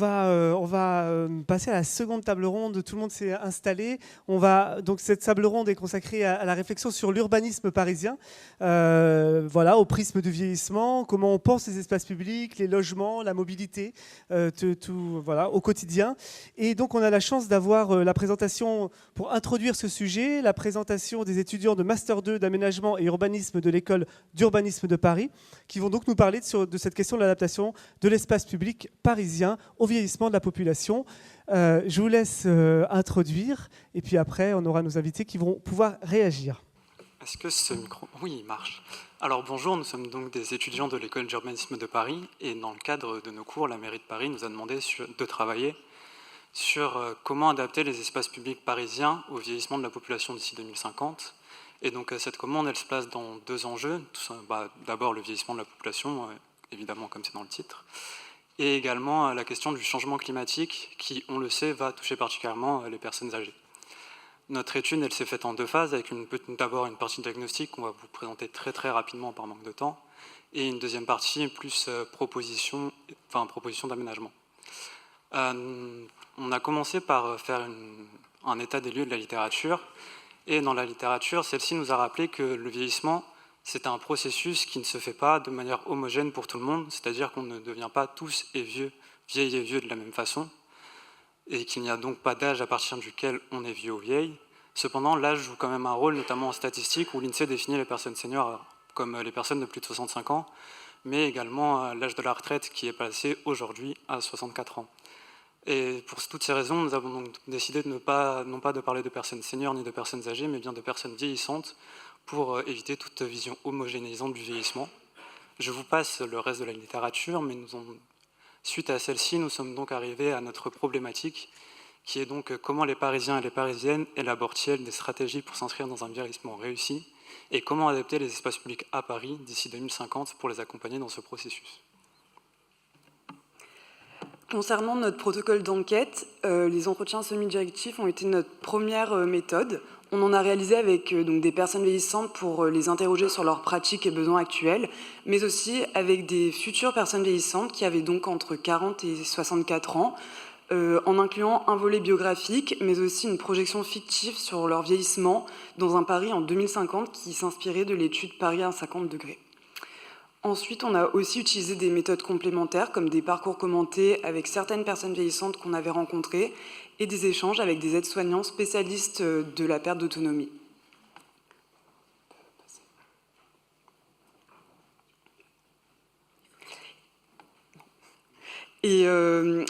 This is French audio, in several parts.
on va passer à la seconde table ronde. Tout le monde s'est installé. Donc cette table ronde est consacrée à la réflexion sur l'urbanisme parisien, voilà, au prisme du vieillissement, comment on pense les espaces publics, les logements, la mobilité, tout, voilà, au quotidien. Et donc on a la chance d'avoir la présentation, pour introduire ce sujet, la présentation des étudiants de Master 2 d'aménagement et urbanisme de l'école d'urbanisme de Paris, qui vont donc nous parler de cette question de l'adaptation de l'espace public parisien au vieillissement de la population. Je vous laisse introduire, et puis après, on aura nos invités qui vont pouvoir réagir. Est-ce que ce micro... Oui, il marche. Alors bonjour, nous sommes donc des étudiants de l'école d'urbanisme de Paris, et dans le cadre de nos cours, la mairie de Paris nous a demandé de travailler sur comment adapter les espaces publics parisiens au vieillissement de la population d'ici 2050. Et donc cette commande, elle se place dans deux enjeux. D'abord le vieillissement de la population, évidemment comme c'est dans le titre, et également la question du changement climatique qui, on le sait, va toucher particulièrement les personnes âgées. Notre étude, elle s'est faite en deux phases, avec d'abord une partie diagnostic qu'on va vous présenter très rapidement par manque de temps, et une deuxième partie plus proposition d'aménagement. On a commencé par faire un état des lieux de la littérature, et dans la littérature, celle-ci nous a rappelé que le vieillissement, c'est un processus qui ne se fait pas de manière homogène pour tout le monde, c'est-à-dire qu'on ne devient pas tous vieilles et vieux de la même façon, et qu'il n'y a donc pas d'âge à partir duquel on est vieux ou vieille. Cependant, l'âge joue quand même un rôle, notamment en statistique, où l'INSEE définit les personnes seniors comme les personnes de plus de 65 ans, mais également l'âge de la retraite qui est passé aujourd'hui à 64 ans. Et pour toutes ces raisons, nous avons donc décidé de non pas de parler de personnes seniors ni de personnes âgées, mais bien de personnes vieillissantes, pour éviter toute vision homogénéisante du vieillissement. Je vous passe le reste de la littérature, mais suite à celle-ci, nous sommes donc arrivés à notre problématique, qui est donc comment les Parisiens et les Parisiennes élaborent-ils des stratégies pour s'inscrire dans un vieillissement réussi, et comment adapter les espaces publics à Paris d'ici 2050 pour les accompagner dans ce processus. Concernant notre protocole d'enquête, les entretiens semi-directifs ont été notre première méthode. On en a réalisé avec donc des personnes vieillissantes pour les interroger sur leurs pratiques et besoins actuels, mais aussi avec des futures personnes vieillissantes qui avaient donc entre 40 et 64 ans, en incluant un volet biographique, mais aussi une projection fictive sur leur vieillissement dans un Paris en 2050 qui s'inspirait de l'étude Paris à 50 degrés. Ensuite, on a aussi utilisé des méthodes complémentaires, comme des parcours commentés avec certaines personnes vieillissantes qu'on avait rencontrées, et des échanges avec des aides-soignants spécialistes de la perte d'autonomie. Et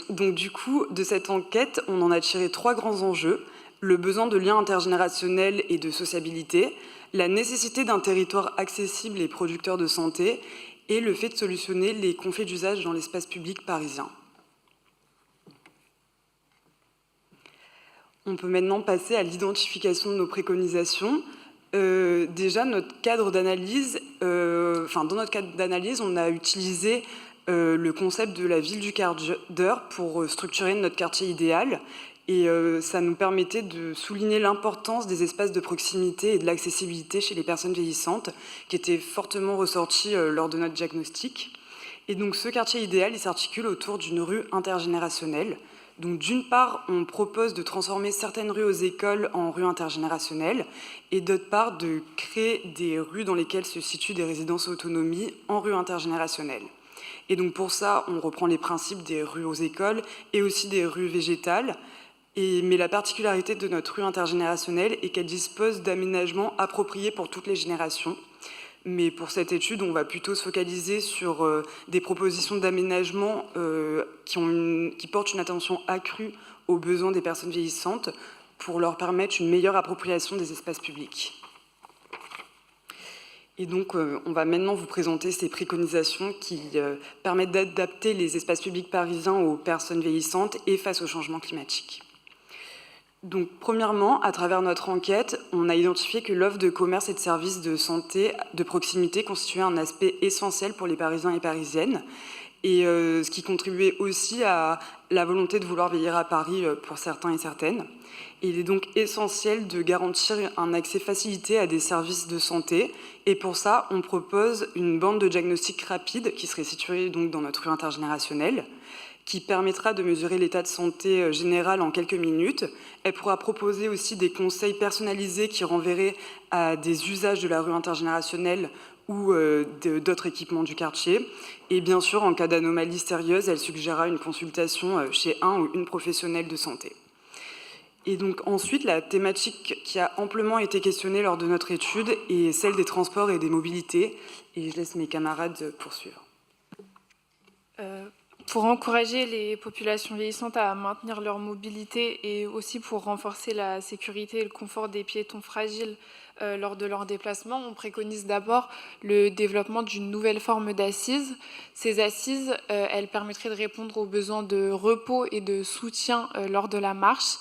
donc du coup, de cette enquête, on en a tiré trois grands enjeux: le besoin de liens intergénérationnels et de sociabilité, la nécessité d'un territoire accessible et producteur de santé, et le fait de solutionner les conflits d'usage dans l'espace public parisien. On peut maintenant passer à l'identification de nos préconisations. Déjà, dans notre cadre d'analyse, on a utilisé le concept de la ville du quart d'heure pour structurer notre quartier idéal. Et ça nous permettait de souligner l'importance des espaces de proximité et de l'accessibilité chez les personnes vieillissantes, qui étaient fortement ressortis lors de notre diagnostic. Et donc ce quartier idéal, il s'articule autour d'une rue intergénérationnelle. Donc d'une part, on propose de transformer certaines rues aux écoles en rues intergénérationnelles, et d'autre part, de créer des rues dans lesquelles se situent des résidences autonomie en rues intergénérationnelles. Et donc pour ça, on reprend les principes des rues aux écoles et aussi des rues végétales. Mais la particularité de notre rue intergénérationnelle est qu'elle dispose d'aménagements appropriés pour toutes les générations. Mais pour cette étude, on va plutôt se focaliser sur des propositions d'aménagement qui portent une attention accrue aux besoins des personnes vieillissantes pour leur permettre une meilleure appropriation des espaces publics. Et donc, on va maintenant vous présenter ces préconisations qui permettent d'adapter les espaces publics parisiens aux personnes vieillissantes et face au changement climatique. Donc, premièrement, à travers notre enquête, on a identifié que l'offre de commerce et de services de santé de proximité constituait un aspect essentiel pour les Parisiens et Parisiennes, et ce qui contribuait aussi à la volonté de vouloir vieillir à Paris pour certains et certaines. Et il est donc essentiel de garantir un accès facilité à des services de santé, et pour ça, on propose une bande de diagnostic rapide qui serait située donc dans notre rue intergénérationnelle. qui permettra de mesurer l'état de santé général en quelques minutes. Elle pourra proposer aussi des conseils personnalisés qui renverraient à des usages de la rue intergénérationnelle ou d'autres équipements du quartier. Et bien sûr, en cas d'anomalie sérieuse, elle suggérera une consultation chez un ou une professionnelle de santé. Et donc ensuite, la thématique qui a amplement été questionnée lors de notre étude est celle des transports et des mobilités. Et je laisse mes camarades poursuivre. Pour encourager les populations vieillissantes à maintenir leur mobilité et aussi pour renforcer la sécurité et le confort des piétons fragiles lors de leur déplacement, on préconise d'abord le développement d'une nouvelle forme d'assises. Ces assises, elles permettraient de répondre aux besoins de repos et de soutien lors de la marche.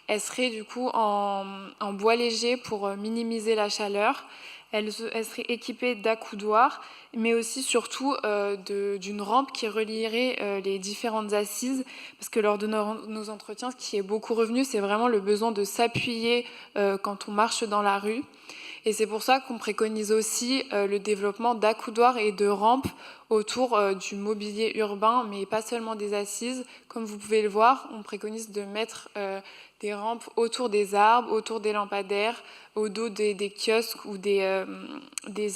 Elles seraient du coup en bois léger pour minimiser la chaleur. Elle serait équipée d'accoudoirs, mais aussi surtout d'une rampe qui relierait les différentes assises, parce que lors de nos entretiens, ce qui est beaucoup revenu, c'est vraiment le besoin de s'appuyer quand on marche dans la rue. Et c'est pour ça qu'on préconise aussi le développement d'accoudoirs et de rampes autour du mobilier urbain, mais pas seulement des assises. Comme vous pouvez le voir, on préconise de mettre des rampes autour des arbres, autour des lampadaires, au dos des kiosques ou des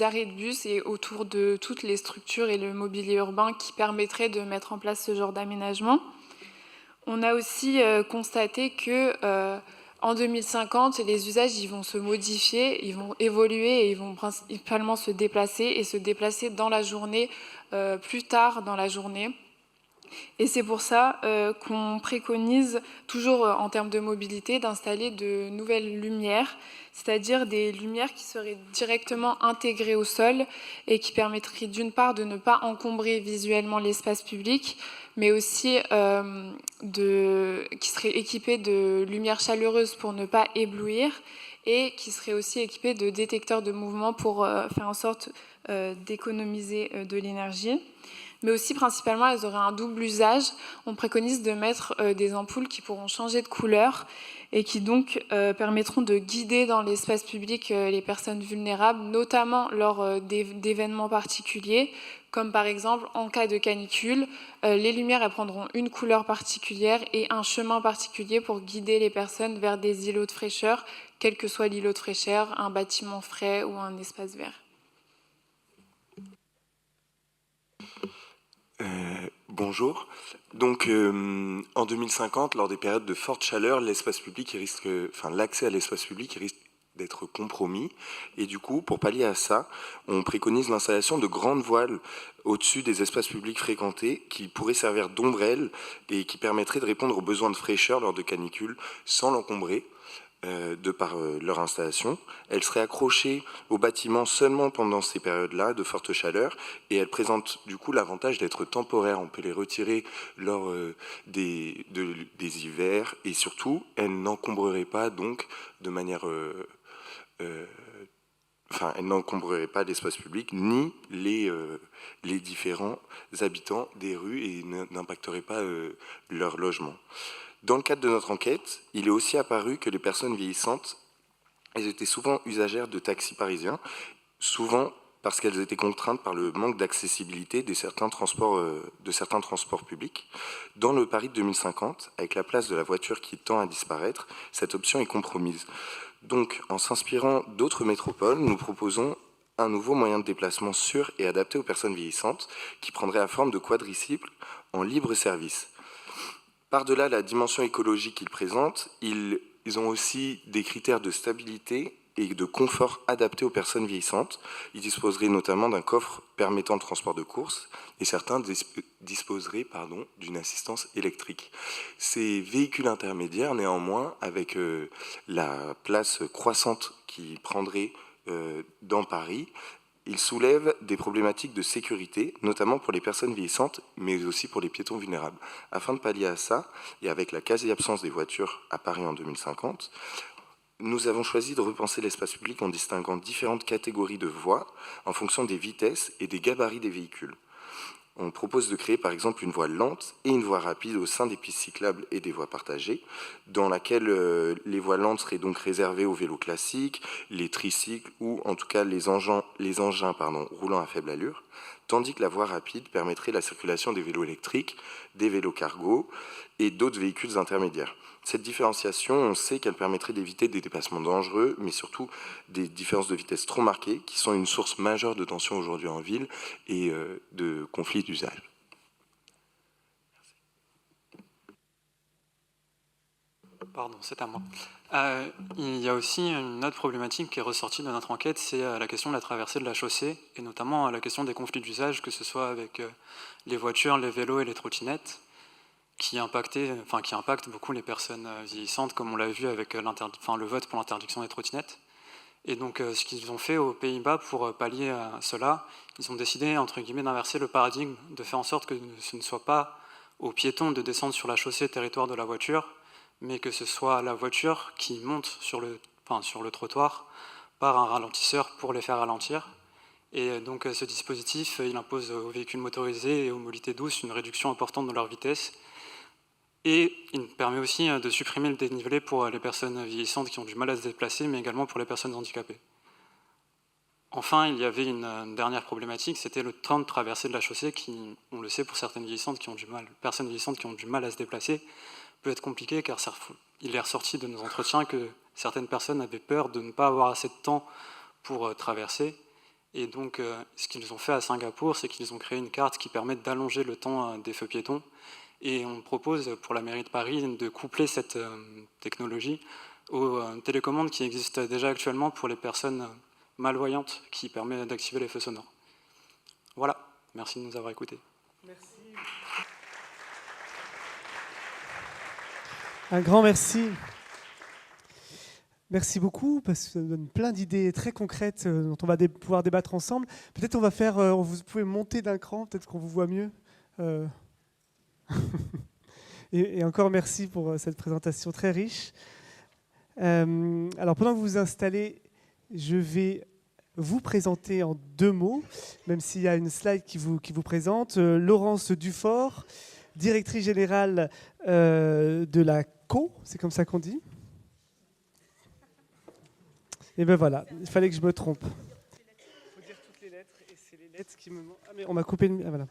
arrêts de bus et autour de toutes les structures et le mobilier urbain qui permettraient de mettre en place ce genre d'aménagement. On a aussi constaté que en 2050, les usages ils vont se modifier, ils vont évoluer et ils vont principalement se déplacer dans la journée, plus tard dans la journée. Et c'est pour ça qu'on préconise, toujours en termes de mobilité, d'installer de nouvelles lumières, c'est-à-dire des lumières qui seraient directement intégrées au sol et qui permettraient d'une part de ne pas encombrer visuellement l'espace public, mais aussi qui seraient équipées de lumières chaleureuses pour ne pas éblouir et qui seraient aussi équipées de détecteurs de mouvement pour faire en sorte d'économiser de l'énergie. Mais aussi, principalement, elles auraient un double usage. On préconise de mettre des ampoules qui pourront changer de couleur et qui donc permettront de guider dans l'espace public les personnes vulnérables, notamment lors d'événements particuliers, comme par exemple en cas de canicule. Les lumières elles prendront une couleur particulière et un chemin particulier pour guider les personnes vers des îlots de fraîcheur, quel que soit l'îlot de fraîcheur, un bâtiment frais ou un espace vert. Bonjour. Donc, en 2050, lors des périodes de forte chaleur, l'accès à l'espace public risque d'être compromis. Et du coup, pour pallier à ça, on préconise l'installation de grandes voiles au-dessus des espaces publics fréquentés qui pourraient servir d'ombrelles et qui permettraient de répondre aux besoins de fraîcheur lors de canicules sans l'encombrer. De par leur installation. Elles seraient accrochées au bâtiment seulement pendant ces périodes-là de forte chaleur et elles présentent du coup l'avantage d'être temporaires. On peut les retirer lors des hivers et surtout elles n'encombreraient pas donc de manière... elles n'encombreraient pas l'espace public ni les différents habitants des rues et n'impacteraient pas leur logement. Dans le cadre de notre enquête, il est aussi apparu que les personnes vieillissantes, elles étaient souvent usagères de taxis parisiens, souvent parce qu'elles étaient contraintes par le manque d'accessibilité de certains transports publics. Dans le Paris de 2050, avec la place de la voiture qui tend à disparaître, cette option est compromise. Donc, en s'inspirant d'autres métropoles, nous proposons un nouveau moyen de déplacement sûr et adapté aux personnes vieillissantes qui prendrait la forme de quadricycles en libre service. Par-delà la dimension écologique qu'ils présentent, ils ont aussi des critères de stabilité et de confort adaptés aux personnes vieillissantes. Ils disposeraient notamment d'un coffre permettant le transport de courses et certains disposeraient d'une assistance électrique. Ces véhicules intermédiaires, néanmoins, avec la place croissante qu'ils prendraient dans Paris, ils soulèvent des problématiques de sécurité, notamment pour les personnes vieillissantes, mais aussi pour les piétons vulnérables. Afin de pallier à ça, et avec la quasi-absence des voitures à Paris en 2050, nous avons choisi de repenser l'espace public en distinguant différentes catégories de voies en fonction des vitesses et des gabarits des véhicules. On propose de créer par exemple une voie lente et une voie rapide au sein des pistes cyclables et des voies partagées, dans laquelle les voies lentes seraient donc réservées aux vélos classiques, les tricycles ou en tout cas les engins roulant à faible allure, tandis que la voie rapide permettrait la circulation des vélos électriques, des vélos cargo et d'autres véhicules intermédiaires. Cette différenciation, on sait qu'elle permettrait d'éviter des dépassements dangereux, mais surtout des différences de vitesse trop marquées, qui sont une source majeure de tension aujourd'hui en ville et de conflits d'usage. Pardon, c'est à moi. Il y a aussi une autre problématique qui est ressortie de notre enquête, c'est la question de la traversée de la chaussée, et notamment la question des conflits d'usage, que ce soit avec les voitures, les vélos et les trottinettes, qui impactent beaucoup les personnes vieillissantes, comme on l'a vu avec le vote pour l'interdiction des trottinettes. Et donc, ce qu'ils ont fait aux Pays-Bas pour pallier à cela, ils ont décidé, entre guillemets, d'inverser le paradigme, de faire en sorte que ce ne soit pas aux piétons de descendre sur la chaussée territoire de la voiture, mais que ce soit la voiture qui monte sur le trottoir par un ralentisseur pour les faire ralentir. Et donc ce dispositif, il impose aux véhicules motorisés et aux mobilités douces une réduction importante de leur vitesse. Et il permet aussi de supprimer le dénivelé pour les personnes vieillissantes qui ont du mal à se déplacer, mais également pour les personnes handicapées. Enfin, il y avait une dernière problématique, c'était le temps de traversée de la chaussée qui, on le sait, pour certaines personnes vieillissantes qui ont du mal à se déplacer, peut être compliqué car il est ressorti de nos entretiens que certaines personnes avaient peur de ne pas avoir assez de temps pour traverser. Et donc, ce qu'ils ont fait à Singapour, c'est qu'ils ont créé une carte qui permet d'allonger le temps des feux piétons. Et on propose pour la mairie de Paris de coupler cette technologie aux télécommandes qui existent déjà actuellement pour les personnes malvoyantes, qui permet d'activer les feux sonores. Voilà, merci de nous avoir écoutés. Merci. Un grand merci. Merci beaucoup, parce que ça donne plein d'idées très concrètes dont on va pouvoir débattre ensemble. Peut-être on va faire, vous pouvez monter d'un cran, peut-être qu'on vous voit mieux. Et encore merci pour cette présentation très riche. Alors pendant que vous vous installez, je vais vous présenter en 2 mots, même s'il y a une slide qui vous présente. Laurence Dufort, directrice générale de la CO, c'est comme ça qu'on dit. Et ben voilà, il fallait que je me trompe. Il faut dire toutes les lettres, et c'est les lettres qui me... Ah mais on m'a coupé le... Ah, voilà.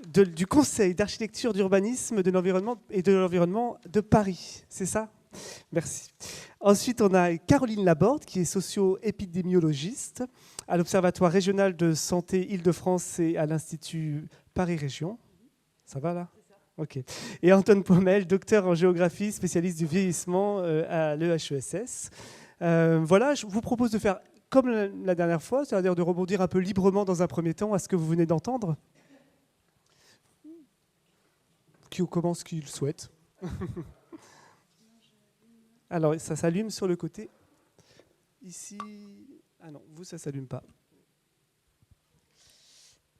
Du Conseil d'architecture, d'urbanisme, de l'environnement et de l'environnement de Paris, c'est ça ? Merci. Ensuite, on a Caroline Laborde, qui est socio-épidémiologiste à l'Observatoire régional de santé Île-de-France et à l'Institut Paris Région. Ça va là ? Ok. Et Antoine Pommel, docteur en géographie, spécialiste du vieillissement à l'EHESS. Voilà, je vous propose de faire comme la dernière fois, c'est-à-dire de rebondir un peu librement dans un premier temps à ce que vous venez d'entendre. Qui commence qui le souhaite. Alors, ça s'allume sur le côté. Ici... Ah non, vous, ça ne s'allume pas.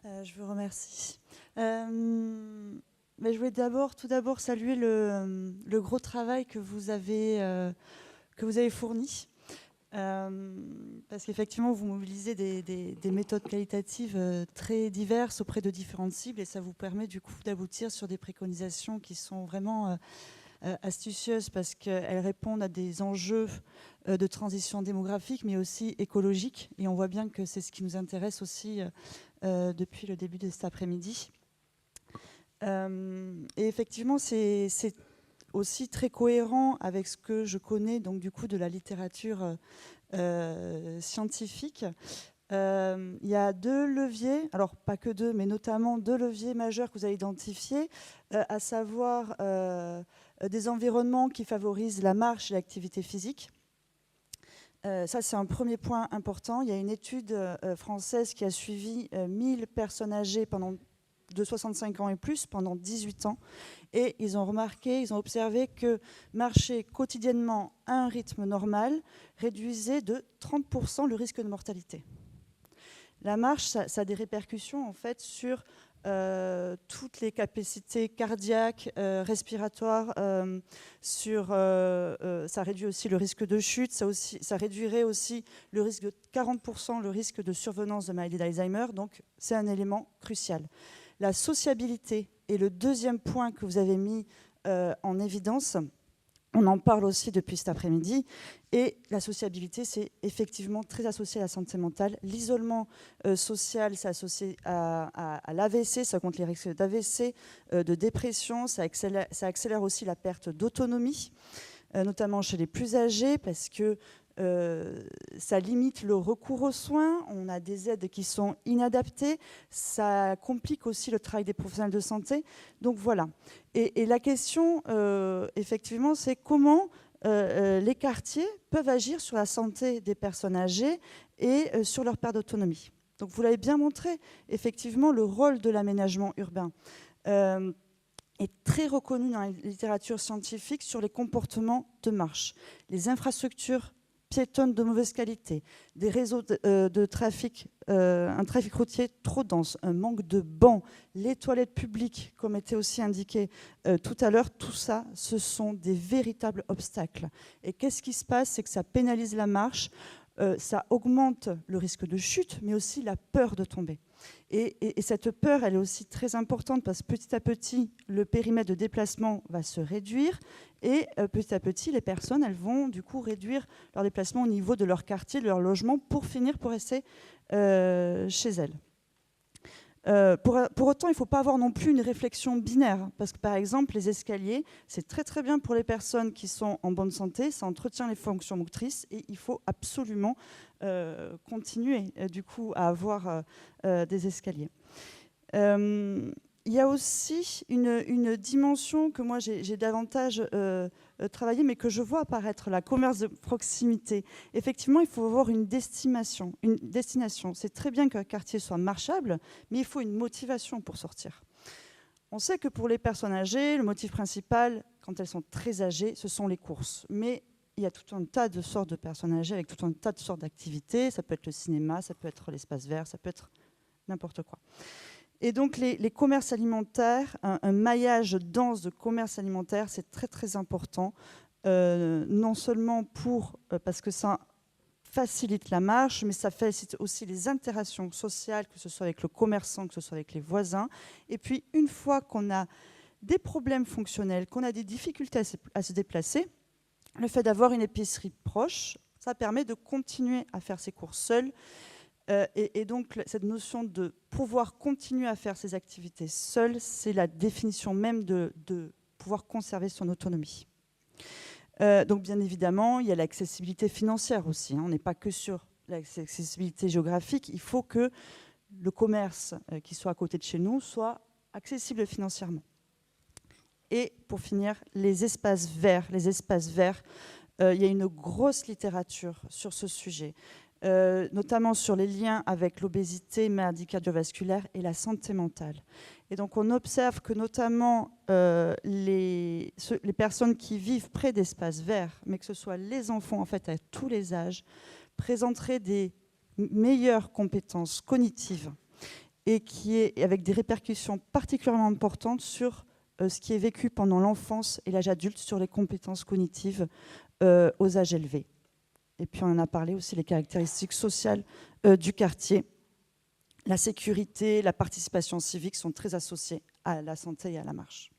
Je vous remercie. Mais je voulais tout d'abord saluer le gros travail que vous avez fourni. Parce qu'effectivement, vous mobilisez des méthodes qualitatives très diverses auprès de différentes cibles et ça vous permet du coup d'aboutir sur des préconisations qui sont vraiment astucieuses parce qu'elles répondent à des enjeux de transition démographique mais aussi écologique. Et on voit bien que c'est ce qui nous intéresse aussi depuis le début de cet après-midi. Et effectivement, c'est aussi très cohérent avec ce que je connais donc du coup de la littérature scientifique. Il y a 2 leviers, alors pas que 2, mais notamment 2 leviers majeurs que vous avez identifiés, à savoir des environnements qui favorisent la marche et l'activité physique. Ça, c'est un premier point important. Il y a une étude française qui a suivi 1000 personnes âgées de 65 ans et plus pendant 18 ans. Et ils ont observé que marcher quotidiennement à un rythme normal réduisait de 30% le risque de mortalité. La marche, ça a des répercussions en fait sur toutes les capacités cardiaques, respiratoires, ça réduit aussi le risque de chute, ça réduirait aussi le risque de 40% le risque de survenance de maladie d'Alzheimer, donc c'est un élément crucial. La sociabilité est le deuxième point que vous avez mis en évidence. On en parle aussi depuis cet après-midi. Et la sociabilité, c'est effectivement très associé à la santé mentale. L'isolement social, c'est associé à l'AVC, ça compte les risques d'AVC, de dépression, ça accélère aussi la perte d'autonomie, notamment chez les plus âgés, parce que ça limite le recours aux soins, on a des aides qui sont inadaptées, ça complique aussi le travail des professionnels de santé. Donc voilà. Et la question, effectivement, c'est comment les quartiers peuvent agir sur la santé des personnes âgées et sur leur perte d'autonomie. Donc vous l'avez bien montré, effectivement, le rôle de l'aménagement urbain est très reconnu dans la littérature scientifique sur les comportements de marche. Les infrastructures piétonnes de mauvaise qualité, des réseaux de trafic, un trafic routier trop dense, un manque de bancs, les toilettes publiques, comme était aussi indiqué tout à l'heure, tout ça, ce sont des véritables obstacles. Et qu'est-ce qui se passe? C'est que ça pénalise la marche, ça augmente le risque de chute, mais aussi la peur de tomber. Et cette peur, elle est aussi très importante parce que petit à petit, le périmètre de déplacement va se réduire et petit à petit, les personnes, elles vont du coup réduire leur déplacement au niveau de leur quartier, de leur logement pour rester chez elles. Pour autant, il ne faut pas avoir non plus une réflexion binaire, parce que par exemple, les escaliers, c'est très très bien pour les personnes qui sont en bonne santé, ça entretient les fonctions motrices et il faut absolument continuer du coup à avoir des escaliers. Il y a aussi une dimension que moi j'ai davantage travaillé, mais que je vois apparaître, la commerce de proximité. Effectivement, il faut avoir une destination. C'est très bien qu'un quartier soit marchable, mais il faut une motivation pour sortir. On sait que pour les personnes âgées, le motif principal, quand elles sont très âgées, ce sont les courses. Mais il y a tout un tas de sortes de personnes âgées avec tout un tas de sortes d'activités. Ça peut être le cinéma, ça peut être l'espace vert, ça peut être n'importe quoi. Et donc les commerces alimentaires, un maillage dense de commerces alimentaires, c'est très très important, non seulement parce que ça facilite la marche, mais ça facilite aussi les interactions sociales, que ce soit avec le commerçant, que ce soit avec les voisins. Et puis une fois qu'on a des problèmes fonctionnels, qu'on a des difficultés à se déplacer, le fait d'avoir une épicerie proche, ça permet de continuer à faire ses courses seul. Et donc, cette notion de pouvoir continuer à faire ses activités seul, c'est la définition même de pouvoir conserver son autonomie. Donc, bien évidemment, il y a l'accessibilité financière aussi. On n'est pas que sur l'accessibilité géographique. Il faut que le commerce qui soit à côté de chez nous soit accessible financièrement. Et pour finir, les espaces verts. Les espaces verts, il y a une grosse littérature sur ce sujet. Notamment sur les liens avec l'obésité, maladie cardiovasculaire et la santé mentale. Et donc on observe que notamment les personnes qui vivent près d'espaces verts, mais que ce soit les enfants en fait à tous les âges, présenteraient des meilleures compétences cognitives et avec des répercussions particulièrement importantes sur ce qui est vécu pendant l'enfance et l'âge adulte sur les compétences cognitives aux âges élevés. Et puis on en a parlé aussi, les caractéristiques sociales du quartier. La sécurité, la participation civique sont très associées à la santé et à la marche.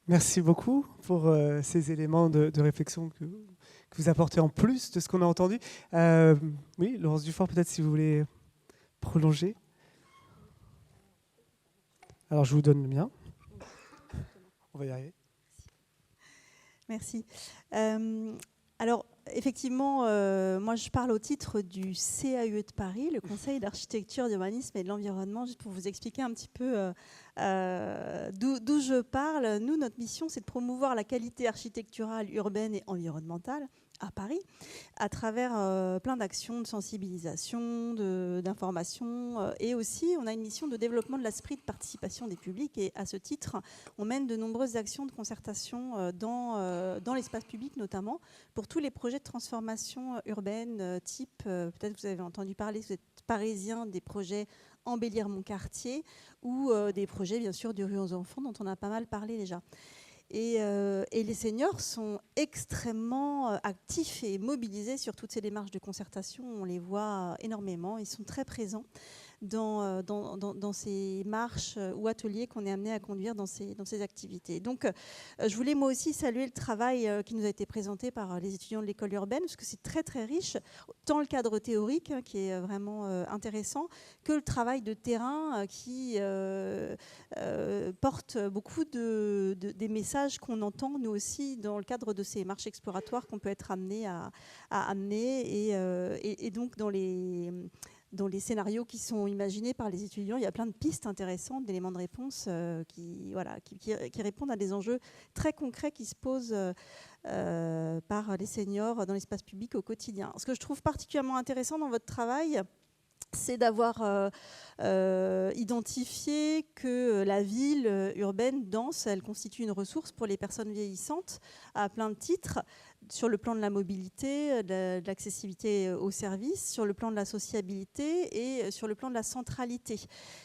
Merci beaucoup pour ces éléments de réflexion que vous apportez en plus de ce qu'on a entendu. Oui, Laurence Dufort, peut-être si vous voulez prolonger. Alors je vous donne le mien. On va y arriver. Merci. Alors, effectivement, moi je parle au titre du CAUE de Paris, le Conseil d'architecture, d'urbanisme et de l'environnement, juste pour vous expliquer un petit peu d'où je parle. Nous, notre mission, c'est de promouvoir la qualité architecturale, urbaine et environnementale à Paris, à travers plein d'actions de sensibilisation, d'information, et aussi on a une mission de développement de l'esprit de participation des publics, et à ce titre on mène de nombreuses actions de concertation dans l'espace public, notamment pour tous les projets de transformation urbaine type, peut-être que vous avez entendu parler, vous êtes parisien, des projets embellir mon quartier, ou des projets bien sûr du rue aux enfants dont on a pas mal parlé déjà. Et les seniors sont extrêmement actifs et mobilisés sur toutes ces démarches de concertation. On les voit énormément, ils sont très présents. dans ces marches ou ateliers qu'on est amené à conduire dans ces activités. Donc, je voulais moi aussi saluer le travail qui nous a été présenté par les étudiants de l'école urbaine, parce que c'est très très riche, tant le cadre théorique qui est vraiment intéressant, que le travail de terrain qui porte beaucoup des messages qu'on entend nous aussi dans le cadre de ces marches exploratoires qu'on peut être amené à amener, et donc dans les scénarios qui sont imaginés par les étudiants, il y a plein de pistes intéressantes, d'éléments de réponse qui répondent à des enjeux très concrets qui se posent par les seniors dans l'espace public au quotidien. Ce que je trouve particulièrement intéressant dans votre travail, c'est d'avoir identifié que la ville urbaine dense, elle constitue une ressource pour les personnes vieillissantes à plein de titres, sur le plan de la mobilité, de l'accessibilité aux services, sur le plan de la sociabilité et sur le plan de la centralité.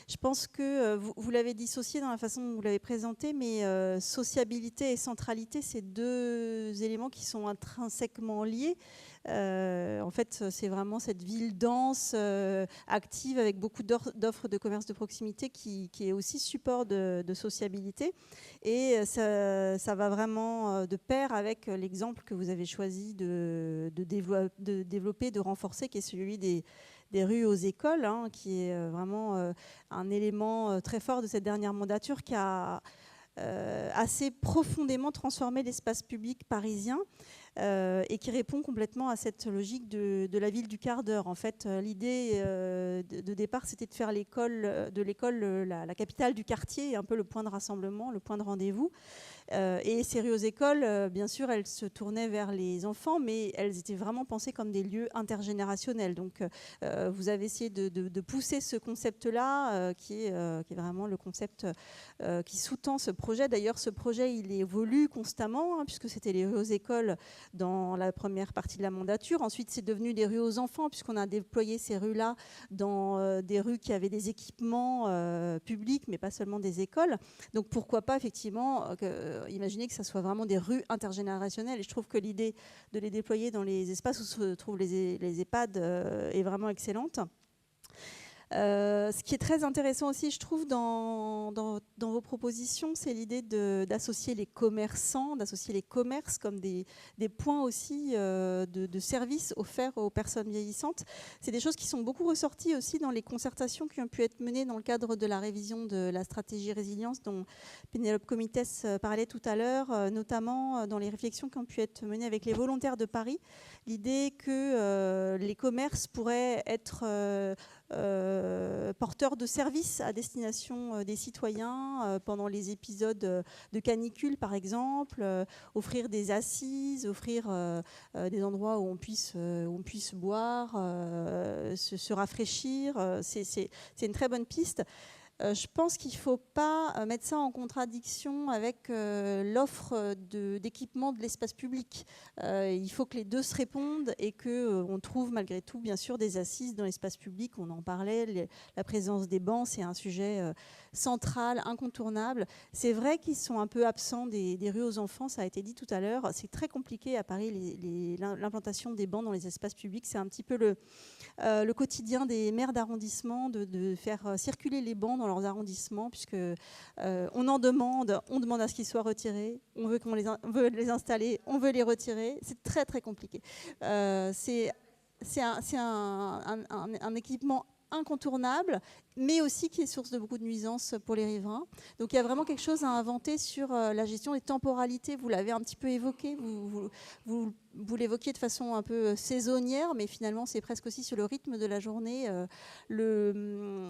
Je pense que vous l'avez dissocié dans la façon dont vous l'avez présenté, mais sociabilité et centralité, c'est deux éléments qui sont intrinsèquement liés. En fait, c'est vraiment cette ville dense, active, avec beaucoup d'offres de commerce de proximité qui est aussi support de sociabilité. Et ça va vraiment de pair avec l'exemple que vous avez choisi de développer, de renforcer, qui est celui des rues aux écoles, hein, qui est vraiment un élément très fort de cette dernière mandature qui a assez profondément transformé l'espace public parisien. Et qui répond complètement à cette logique de la ville du quart d'heure. En fait, l'idée de départ, c'était de faire de l'école la capitale du quartier, un peu le point de rassemblement, le point de rendez-vous. Et ces rues aux écoles, bien sûr, elles se tournaient vers les enfants, mais elles étaient vraiment pensées comme des lieux intergénérationnels. Donc, vous avez essayé de pousser ce concept-là, qui est vraiment le concept qui sous-tend ce projet. D'ailleurs, ce projet, il évolue constamment, hein, puisque c'était les rues aux écoles dans la première partie de la mandature. Ensuite, c'est devenu des rues aux enfants, puisqu'on a déployé ces rues-là dans des rues qui avaient des équipements publics, mais pas seulement des écoles. Donc, pourquoi pas, effectivement, imaginer que ça soit vraiment des rues intergénérationnelles. Et je trouve que l'idée de les déployer dans les espaces où se trouvent les EHPAD est vraiment excellente. Ce qui est très intéressant aussi, je trouve, dans vos propositions, c'est l'idée d'associer les commerçants, d'associer les commerces comme des points aussi de services offerts aux personnes vieillissantes. C'est des choses qui sont beaucoup ressorties aussi dans les concertations qui ont pu être menées dans le cadre de la révision de la stratégie résilience dont Pénélope Comites parlait tout à l'heure, notamment dans les réflexions qui ont pu être menées avec les volontaires de Paris. L'idée que les commerces pourraient être porteurs de services à destination des citoyens pendant les épisodes de canicule, par exemple, offrir des assises, offrir des endroits où on puisse boire, se rafraîchir. C'est une très bonne piste. Je pense qu'il ne faut pas mettre ça en contradiction avec l'offre d'équipement de l'espace public. Il faut que les deux se répondent et qu'on trouve malgré tout, bien sûr, des assises dans l'espace public. On en parlait, la présence des bancs, c'est un sujet central, incontournable. C'est vrai qu'ils sont un peu absents des rues aux enfants, ça a été dit tout à l'heure. C'est très compliqué à Paris, l'implantation des bancs dans les espaces publics. C'est un petit peu le quotidien des maires d'arrondissement de faire circuler les bancs dans leurs arrondissements, puisque on demande à ce qu'ils soient retirés, on veut les installer, on veut les retirer. C'est très très compliqué. C'est un équipement incontournable, mais aussi qui est source de beaucoup de nuisances pour les riverains. Donc il y a vraiment quelque chose à inventer sur la gestion des temporalités. Vous l'avez un petit peu évoqué, vous l'évoquiez de façon un peu saisonnière, mais finalement c'est presque aussi sur le rythme de la journée. Nos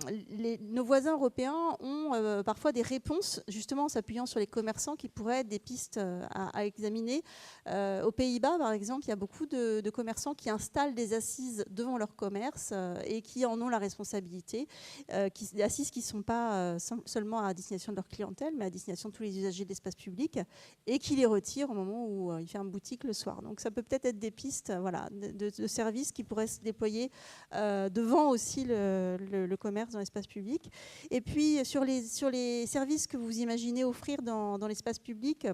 voisins européens ont parfois des réponses, justement en s'appuyant sur les commerçants, qui pourraient être des pistes à examiner. Aux Pays-Bas, par exemple, il y a beaucoup de commerçants qui installent des assises devant leur commerce et qui en ont la responsabilité. Des assises qui ne sont pas seulement à destination de leur clientèle, mais à destination de tous les usagers de l'espace public, et qui les retirent au moment où ils ferment boutique le soir. Donc ça peut peut-être être des pistes de services qui pourraient se déployer devant aussi le commerce dans l'espace public. Et puis sur les services que vous imaginez offrir dans l'espace public,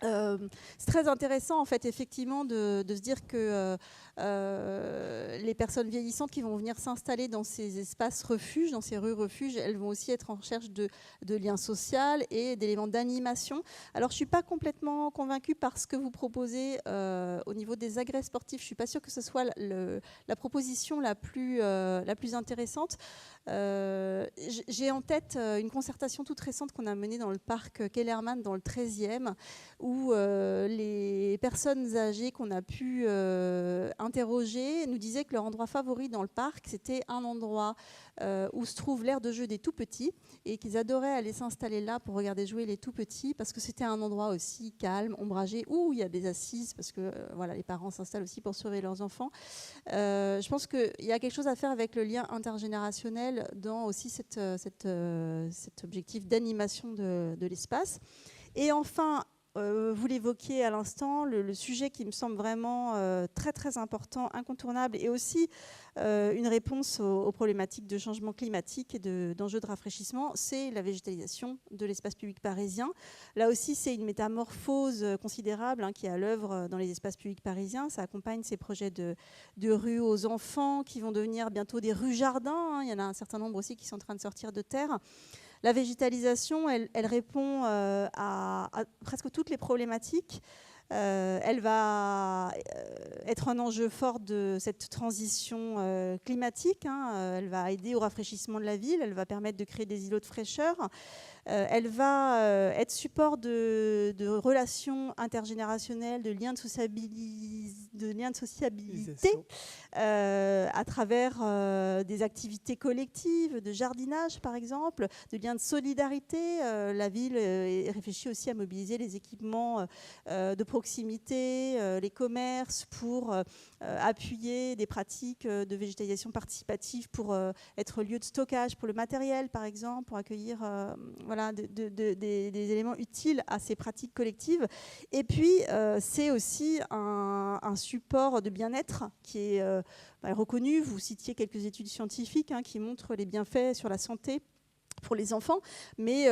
C'est très intéressant en fait effectivement de se dire que les personnes vieillissantes qui vont venir s'installer dans ces espaces refuges, dans ces rues refuges, elles vont aussi être en recherche de liens sociaux et d'éléments d'animation. Alors je ne suis pas complètement convaincue par ce que vous proposez au niveau des agrès sportifs. Je ne suis pas sûre que ce soit la proposition la plus intéressante. J'ai en tête une concertation toute récente qu'on a menée dans le parc Kellerman dans le 13e, où les personnes âgées qu'on a pu interroger nous disaient que leur endroit favori dans le parc, c'était un endroit où se trouve l'aire de jeu des tout-petits, et qu'ils adoraient aller s'installer là pour regarder jouer les tout-petits, parce que c'était un endroit aussi calme, ombragé, où il y a des assises, parce que voilà, les parents s'installent aussi pour surveiller leurs enfants. Je pense qu'il y a quelque chose à faire avec le lien intergénérationnel dans aussi cet objectif d'animation de l'espace. Et enfin, vous l'évoquiez à l'instant, le sujet qui me semble vraiment très très important, incontournable, et aussi une réponse aux problématiques de changement climatique et d'enjeux de rafraîchissement, c'est la végétalisation de l'espace public parisien. Là aussi, c'est une métamorphose considérable qui est à l'œuvre dans les espaces publics parisiens. Ça accompagne ces projets de rues aux enfants qui vont devenir bientôt des rues-jardins. Il y en a un certain nombre aussi qui sont en train de sortir de terre. La végétalisation, elle répond à presque toutes les problématiques. Elle va être un enjeu fort de cette transition climatique. Elle va aider au rafraîchissement de la ville. Elle va permettre de créer des îlots de fraîcheur. Elle va être support de relations intergénérationnelles, de liens de sociabilité à travers des activités collectives, de jardinage par exemple, de liens de solidarité. La ville est réfléchie aussi à mobiliser les équipements de proximité, les commerces pour appuyer des pratiques de végétalisation participative, pour être lieu de stockage pour le matériel par exemple, pour accueillir voilà, des éléments utiles à ces pratiques collectives. Et puis, c'est aussi un support de bien-être qui est reconnu. Vous citiez quelques études scientifiques qui montrent les bienfaits sur la santé pour les enfants, mais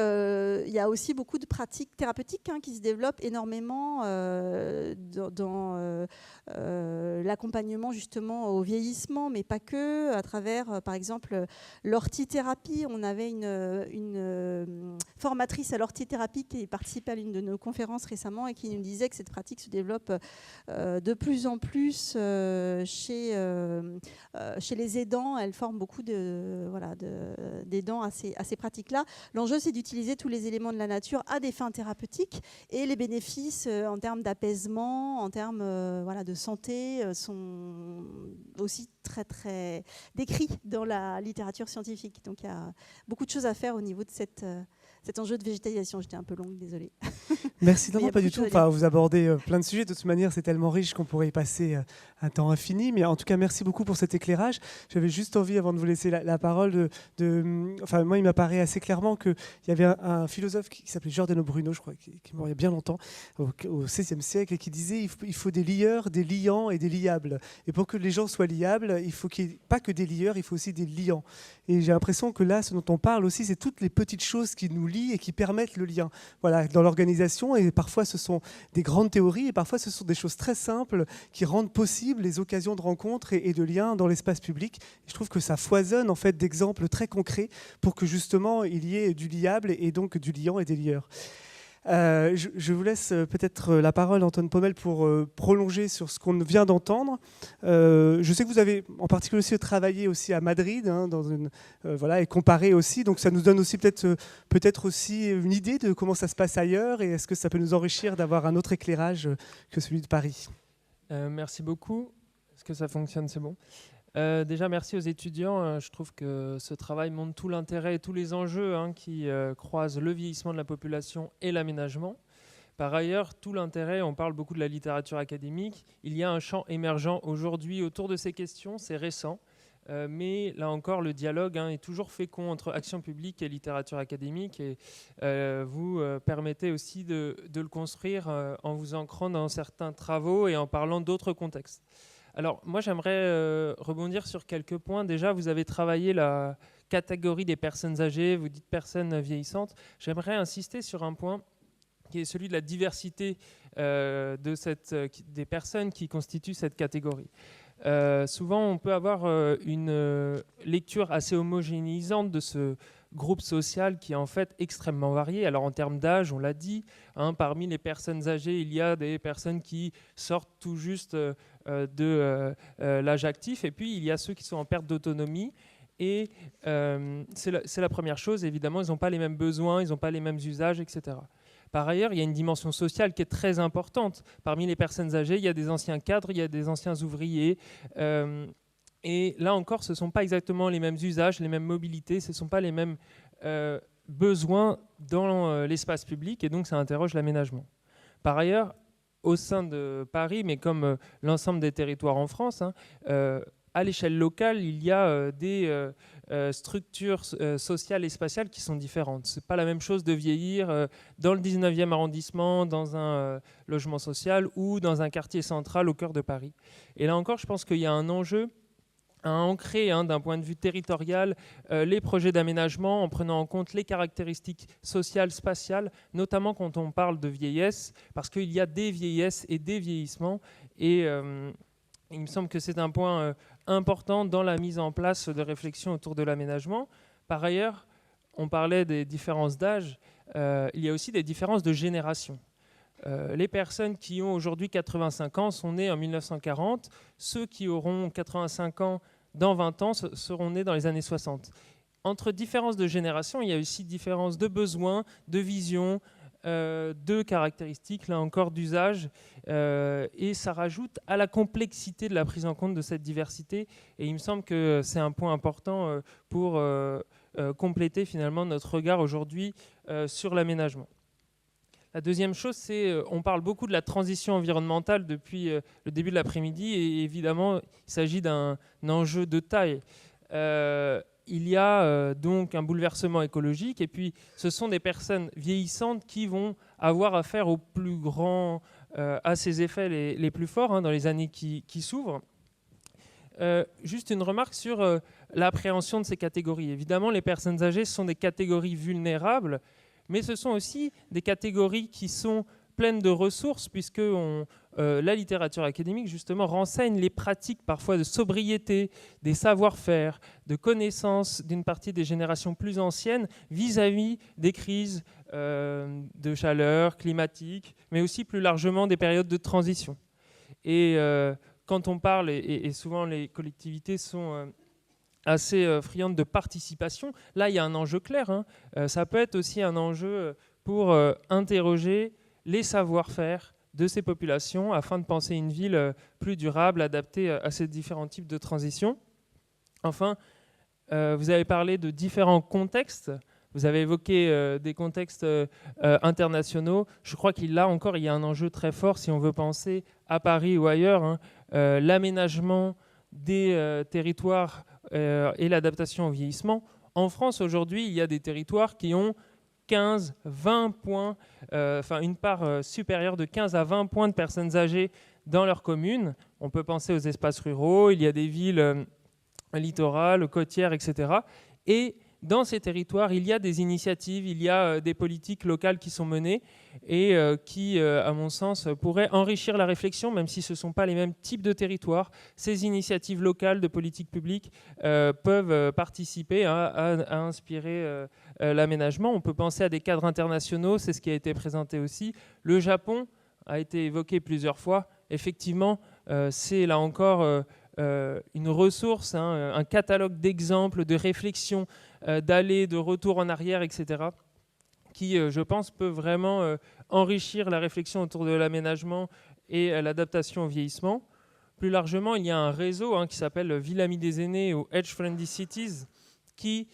il y a aussi beaucoup de pratiques thérapeutiques qui se développent énormément dans l'accompagnement justement au vieillissement, mais pas que, à travers par exemple l'ortithérapie. On avait une formatrice à l'ortithérapie qui participait à l'une de nos conférences récemment et qui nous disait que cette pratique se développe de plus en plus chez les aidants. Elle forme beaucoup d'aidants à ces pratiques-là. L'enjeu, c'est d'utiliser tous les éléments de la nature à des fins thérapeutiques, et les bénéfices en termes d'apaisement, en termes de santé sont aussi très très décrits dans la littérature scientifique. Donc il y a beaucoup de choses à faire au niveau de cet enjeu de végétalisation. J'étais un peu longue, désolée. Merci, non, pas du tout. Enfin, vous abordez plein de sujets. De toute manière, c'est tellement riche qu'on pourrait y passer un temps infini. Mais en tout cas, merci beaucoup pour cet éclairage. J'avais juste envie, avant de vous laisser la parole, enfin, moi, il m'apparaît assez clairement qu'il y avait un philosophe qui s'appelait Giordano Bruno, je crois, qui est mort il y a bien longtemps, au XVIe siècle, et qui disait il faut des lieurs, des liants et des liables. Et pour que les gens soient liables, il faut qu'il n'y ait pas que des lieurs, il faut aussi des liants. Et j'ai l'impression que là, ce dont on parle aussi, c'est toutes les petites choses qui nous lient et qui permettent le lien. Voilà, dans l'organisation, et parfois ce sont des grandes théories, et parfois ce sont des choses très simples qui rendent possible les occasions de rencontres et de liens dans l'espace public. Et je trouve que ça foisonne en fait d'exemples très concrets pour que justement il y ait du liable et donc du liant et des lieurs. Je vous laisse peut-être la parole, Antoine Pommel, pour prolonger sur ce qu'on vient d'entendre. Je sais que vous avez en particulier aussi travaillé aussi à Madrid, et comparé aussi. Donc ça nous donne aussi peut-être aussi une idée de comment ça se passe ailleurs, et est-ce que ça peut nous enrichir d'avoir un autre éclairage que celui de Paris. Merci beaucoup. Est-ce que ça fonctionne? C'est bon. Déjà, merci aux étudiants. Je trouve que ce travail montre tout l'intérêt et tous les enjeux qui croisent le vieillissement de la population et l'aménagement. Par ailleurs, tout l'intérêt, on parle beaucoup de la littérature académique. Il y a un champ émergent aujourd'hui autour de ces questions, c'est récent. Mais là encore, le dialogue est toujours fécond entre action publique et littérature académique. Et vous permettez aussi de le construire en vous ancrant dans certains travaux et en parlant d'autres contextes. Alors, moi, j'aimerais rebondir sur quelques points. Déjà, vous avez travaillé la catégorie des personnes âgées, vous dites personnes vieillissantes. J'aimerais insister sur un point qui est celui de la diversité des personnes qui constituent cette catégorie. Souvent, on peut avoir une lecture assez homogénéisante de ce groupe social qui est en fait extrêmement varié. Alors en termes d'âge, on l'a dit, parmi les personnes âgées, il y a des personnes qui sortent tout juste de l'âge actif, et puis il y a ceux qui sont en perte d'autonomie. Et c'est la première chose, évidemment, ils n'ont pas les mêmes besoins, ils n'ont pas les mêmes usages, etc. Par ailleurs, il y a une dimension sociale qui est très importante. Parmi les personnes âgées, il y a des anciens cadres, il y a des anciens ouvriers. Et là encore, ce ne sont pas exactement les mêmes usages, les mêmes mobilités, ce ne sont pas les mêmes besoins dans l'espace public, et donc ça interroge l'aménagement. Par ailleurs, au sein de Paris, mais comme l'ensemble des territoires en France, à l'échelle locale, il y a des structures sociales et spatiales qui sont différentes. Ce n'est pas la même chose de vieillir dans le 19e arrondissement, dans un logement social, ou dans un quartier central au cœur de Paris. Et là encore, je pense qu'il y a un enjeu à ancrer d'un point de vue territorial les projets d'aménagement en prenant en compte les caractéristiques sociales, spatiales, notamment quand on parle de vieillesse, parce qu'il y a des vieillesses et des vieillissements. Et il me semble que c'est un point important dans la mise en place de réflexions autour de l'aménagement. Par ailleurs, on parlait des différences d'âge, il y a aussi des différences de génération. Les personnes qui ont aujourd'hui 85 ans sont nées en 1940. Ceux qui auront 85 ans dans 20 ans seront nés dans les années 60. Entre différences de génération, il y a aussi différences de besoins, de vision, de caractéristiques, là encore d'usage. Et ça rajoute à la complexité de la prise en compte de cette diversité. Et il me semble que c'est un point important pour compléter finalement notre regard aujourd'hui sur l'aménagement. La deuxième chose, c'est on parle beaucoup de la transition environnementale depuis le début de l'après-midi, et évidemment, il s'agit d'un enjeu de taille. Il y a donc un bouleversement écologique, et puis ce sont des personnes vieillissantes qui vont avoir affaire à ces effets les plus forts dans les années qui s'ouvrent. Juste une remarque sur l'appréhension de ces catégories. Évidemment, les personnes âgées sont des catégories vulnérables, mais ce sont aussi des catégories qui sont pleines de ressources, puisque la littérature académique, justement, renseigne les pratiques parfois de sobriété, des savoir-faire, de connaissances d'une partie des générations plus anciennes vis-à-vis des crises de chaleur, climatiques, mais aussi plus largement des périodes de transition. Et quand on parle, et souvent les collectivités sont assez friandes de participation, là il y a un enjeu clair. Ça peut être aussi un enjeu pour interroger les savoir-faire de ces populations afin de penser une ville plus durable, adaptée à ces différents types de transitions. Enfin, vous avez parlé de différents contextes. Vous avez évoqué des contextes internationaux. Je crois qu'il y a un enjeu très fort si on veut penser à Paris ou ailleurs. L'aménagement des territoires et l'adaptation au vieillissement. En France, aujourd'hui, il y a des territoires qui ont 15, 20 points, une part supérieure de 15 à 20 points de personnes âgées dans leur commune. On peut penser aux espaces ruraux, il y a des villes littorales, côtières, etc. Et dans ces territoires, il y a des initiatives, il y a des politiques locales qui sont menées et qui, à mon sens, pourraient enrichir la réflexion, même si ce ne sont pas les mêmes types de territoires. Ces initiatives locales de politique publique peuvent participer à inspirer l'aménagement. On peut penser à des cadres internationaux, c'est ce qui a été présenté aussi. Le Japon a été évoqué plusieurs fois. Effectivement, c'est là encore une ressource, un catalogue d'exemples, de réflexions, d'aller, de retour en arrière, etc., qui, je pense, peut vraiment enrichir la réflexion autour de l'aménagement et l'adaptation au vieillissement. Plus largement, il y a un réseau qui s'appelle Ville Amie des Aînés ou Age Friendly Cities, qui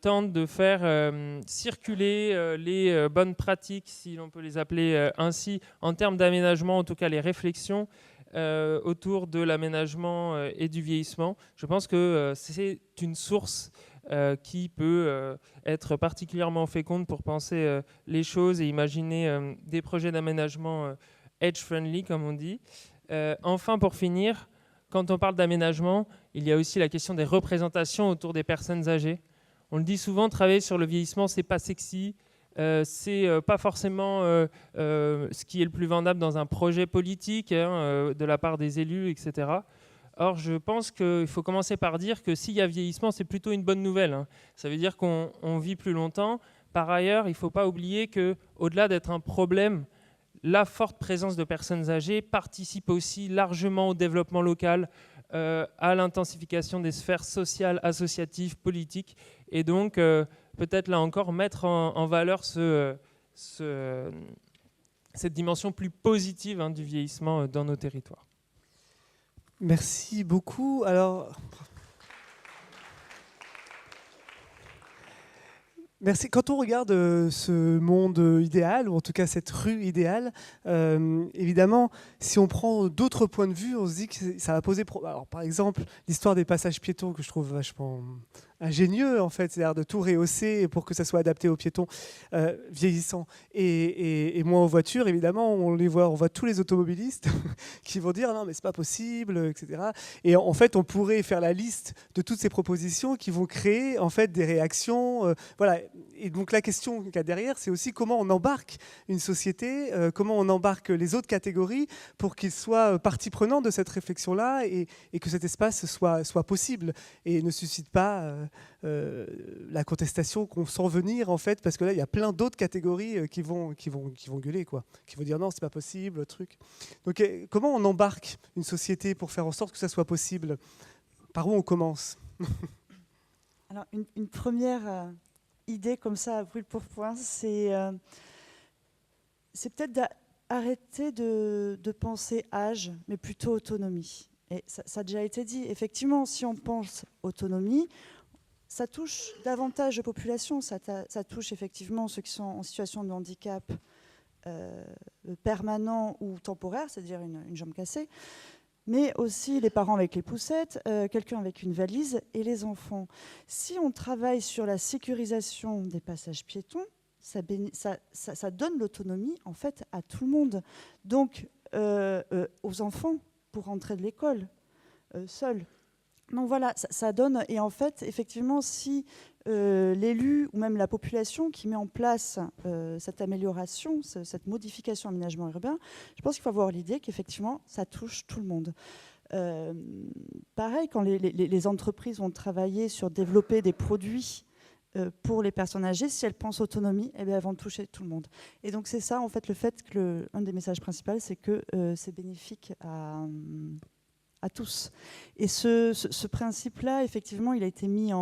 tente de faire circuler les bonnes pratiques, si l'on peut les appeler ainsi, en termes d'aménagement, en tout cas les réflexions autour de l'aménagement et du vieillissement. Je pense que c'est une source qui peut être particulièrement féconde pour penser les choses et imaginer des projets d'aménagement age-friendly, comme on dit. Enfin, pour finir, quand on parle d'aménagement, il y a aussi la question des représentations autour des personnes âgées. On le dit souvent, travailler sur le vieillissement, c'est pas sexy, c'est pas forcément ce qui est le plus vendable dans un projet politique de la part des élus, etc. Or, je pense qu'il faut commencer par dire que s'il y a vieillissement, c'est plutôt une bonne nouvelle. Ça veut dire qu'on vit plus longtemps. Par ailleurs, il ne faut pas oublier qu'au-delà d'être un problème, la forte présence de personnes âgées participe aussi largement au développement local, à l'intensification des sphères sociales, associatives, politiques. Et donc, peut-être là encore, mettre en valeur cette dimension plus positive du vieillissement dans nos territoires. Merci beaucoup. Alors, merci. Quand on regarde ce monde idéal, ou en tout cas cette rue idéale, évidemment, si on prend d'autres points de vue, on se dit que ça va poser... Alors, par exemple, l'histoire des passages piétons, que je trouve vachement ingénieux, en fait, c'est-à-dire de tout rehausser pour que ça soit adapté aux piétons vieillissants et moins aux voitures. Évidemment, on voit tous les automobilistes qui vont dire non, mais c'est pas possible, etc. Et en fait, on pourrait faire la liste de toutes ces propositions qui vont créer en fait des réactions. Voilà. Et donc la question qu'il y a derrière, c'est aussi comment on embarque une société, comment on embarque les autres catégories pour qu'ils soient partie prenante de cette réflexion-là et que cet espace soit possible et ne suscite pas la contestation qu'on sent venir en fait, parce que là il y a plein d'autres catégories qui vont gueuler, quoi, qui vont dire non, c'est pas possible, truc. Donc comment on embarque une société pour faire en sorte que ça soit possible? Par où on commence? Alors une première idée comme ça à brûle pour point, c'est peut-être d'arrêter de penser âge, mais plutôt autonomie. Et ça a déjà été dit. Effectivement, si on pense autonomie, ça touche davantage de populations. Ça touche effectivement ceux qui sont en situation de handicap permanent ou temporaire, c'est-à-dire une jambe cassée, mais aussi les parents avec les poussettes, quelqu'un avec une valise et les enfants. Si on travaille sur la sécurisation des passages piétons, ça donne l'autonomie en fait à tout le monde. Donc aux enfants pour rentrer de l'école seuls. Donc voilà, ça donne. Et en fait, effectivement, si l'élu ou même la population qui met en place cette amélioration, cette modification aménagement urbain, je pense qu'il faut avoir l'idée qu'effectivement, ça touche tout le monde. Pareil, quand les entreprises vont travailler sur développer des produits pour les personnes âgées, si elles pensent autonomie, eh bien, elles vont toucher tout le monde. Et donc c'est ça, en fait, le fait que un des messages principaux, c'est que c'est bénéfique à tous. Et ce principe-là, effectivement, il a été mis